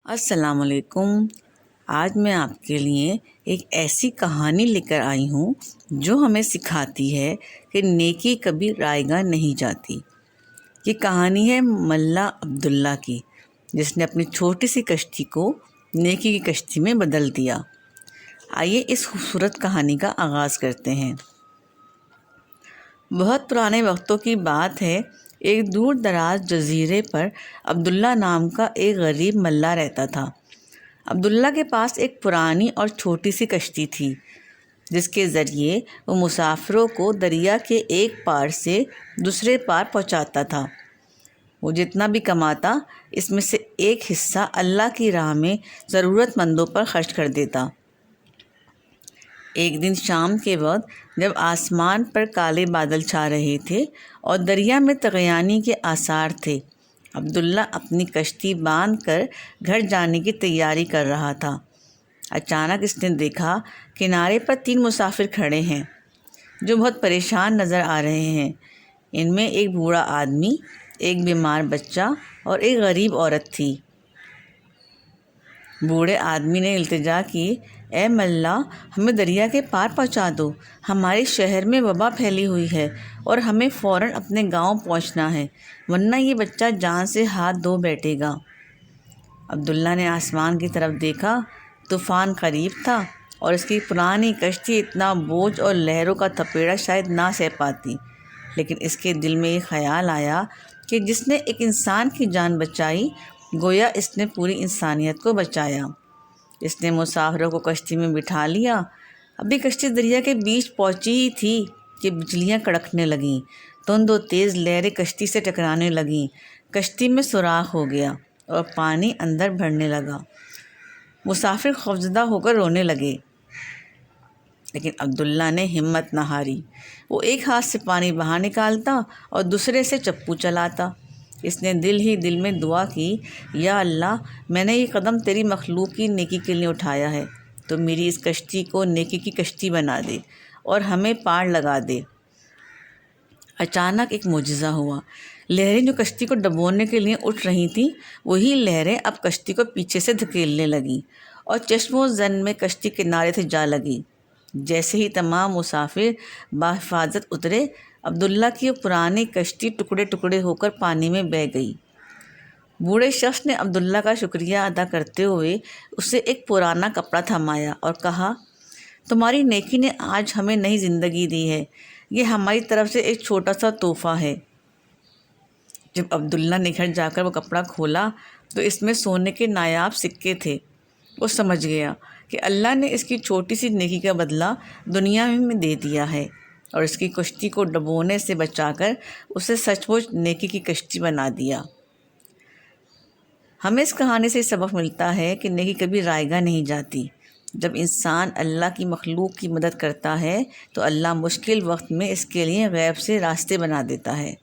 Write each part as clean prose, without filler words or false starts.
السلام علیکم۔ آج میں آپ کے لیے ایک ایسی کہانی لے کر آئی ہوں جو ہمیں سکھاتی ہے کہ نیکی کبھی رائے گاہ نہیں جاتی۔ یہ کہانی ہے ملا عبداللہ کی، جس نے اپنی چھوٹی سی کشتی کو نیکی کی کشتی میں بدل دیا۔ آئیے اس خوبصورت کہانی کا آغاز کرتے ہیں۔ بہت پرانے وقتوں کی بات ہے، ایک دور دراز جزیرے پر عبداللہ نام کا ایک غریب ملا رہتا تھا۔ عبداللہ کے پاس ایک پرانی اور چھوٹی سی کشتی تھی، جس کے ذریعے وہ مسافروں کو دریا کے ایک پار سے دوسرے پار پہنچاتا تھا۔ وہ جتنا بھی کماتا، اس میں سے ایک حصہ اللہ کی راہ میں ضرورت مندوں پر خرچ کر دیتا۔ ایک دن شام کے وقت جب آسمان پر کالے بادل چھا رہے تھے اور دریا میں طغیانی کے آثار تھے، عبداللہ اپنی کشتی باندھ کر گھر جانے کی تیاری کر رہا تھا۔ اچانک اس نے دیکھا کنارے پر 3 مسافر کھڑے ہیں جو بہت پریشان نظر آ رہے ہیں۔ ان میں ایک بوڑھا آدمی، ایک بیمار بچہ اور ایک غریب عورت تھی۔ بوڑھے آدمی نے التجا کی، اے ملا، ہمیں دریا کے پار پہنچا دو، ہمارے شہر میں وبا پھیلی ہوئی ہے اور ہمیں فوراً اپنے گاؤں پہنچنا ہے، ورنہ یہ بچہ جان سے ہاتھ دھو بیٹھے گا۔ عبداللہ نے آسمان کی طرف دیکھا۔ طوفان قریب تھا اور اس کی پرانی کشتی اتنا بوجھ اور لہروں کا تھپیڑا شاید نہ سہ پاتی، لیکن اس کے دل میں یہ خیال آیا کہ جس نے ایک انسان کی جان بچائی، گویا اس نے پوری انسانیت کو بچایا۔ اس نے مسافروں کو کشتی میں بٹھا لیا۔ ابھی کشتی دریا کے بیچ پہنچی ہی تھی کہ بجلیاں کڑکنے لگیں، تند و تیز لہریں کشتی سے ٹکرانے لگیں، کشتی میں سوراخ ہو گیا اور پانی اندر بھرنے لگا۔ مسافر خوفزدہ ہو کر رونے لگے، لیکن عبداللہ نے ہمت نہ ہاری۔ وہ ایک ہاتھ سے پانی باہر نکالتا اور دوسرے سے چپو چلاتا۔ اس نے دل ہی دل میں دعا کی، یا اللہ، میں نے یہ قدم تیری مخلوق کی نیکی کے لیے اٹھایا ہے، تو میری اس کشتی کو نیکی کی کشتی بنا دے اور ہمیں پار لگا دے۔ اچانک ایک معجزہ ہوا۔ لہریں جو کشتی کو ڈبونے کے لیے اٹھ رہی تھیں، وہی لہریں اب کشتی کو پیچھے سے دھکیلنے لگیں اور چشم و زن میں کشتی کنارے سے جا لگی۔ جیسے ہی تمام مسافر بحفاظت اترے، عبداللہ کی پرانی کشتی ٹکڑے ٹکڑے ہو کر پانی میں بہہ گئی۔ بوڑھے شخص نے عبداللہ کا شکریہ ادا کرتے ہوئے اسے ایک پرانا کپڑا تھمایا اور کہا، تمہاری نیکی نے آج ہمیں نئی زندگی دی ہے، یہ ہماری طرف سے ایک چھوٹا سا تحفہ ہے۔ جب عبداللہ نے گھر جا کر وہ کپڑا کھولا تو اس میں سونے کے نایاب سکے تھے۔ وہ سمجھ گیا کہ اللہ نے اس کی چھوٹی سی نیکی کا بدلہ دنیا میں دے دیا ہے اور اس کی کشتی کو ڈبونے سے بچا کر اسے سچ مچ نیکی کی کشتی بنا دیا۔ ہمیں اس کہانی سے سبق ملتا ہے کہ نیکی کبھی رائے گاہ نہیں جاتی۔ جب انسان اللہ کی مخلوق کی مدد کرتا ہے تو اللہ مشکل وقت میں اس کے لیے غیب سے راستے بنا دیتا ہے۔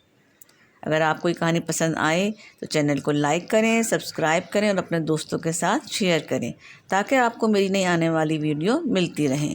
اگر آپ کو یہ کہانی پسند آئے تو چینل کو لائک کریں، سبسکرائب کریں اور اپنے دوستوں کے ساتھ شیئر کریں، تاکہ آپ کو میری نئی آنے والی ویڈیو ملتی رہیں۔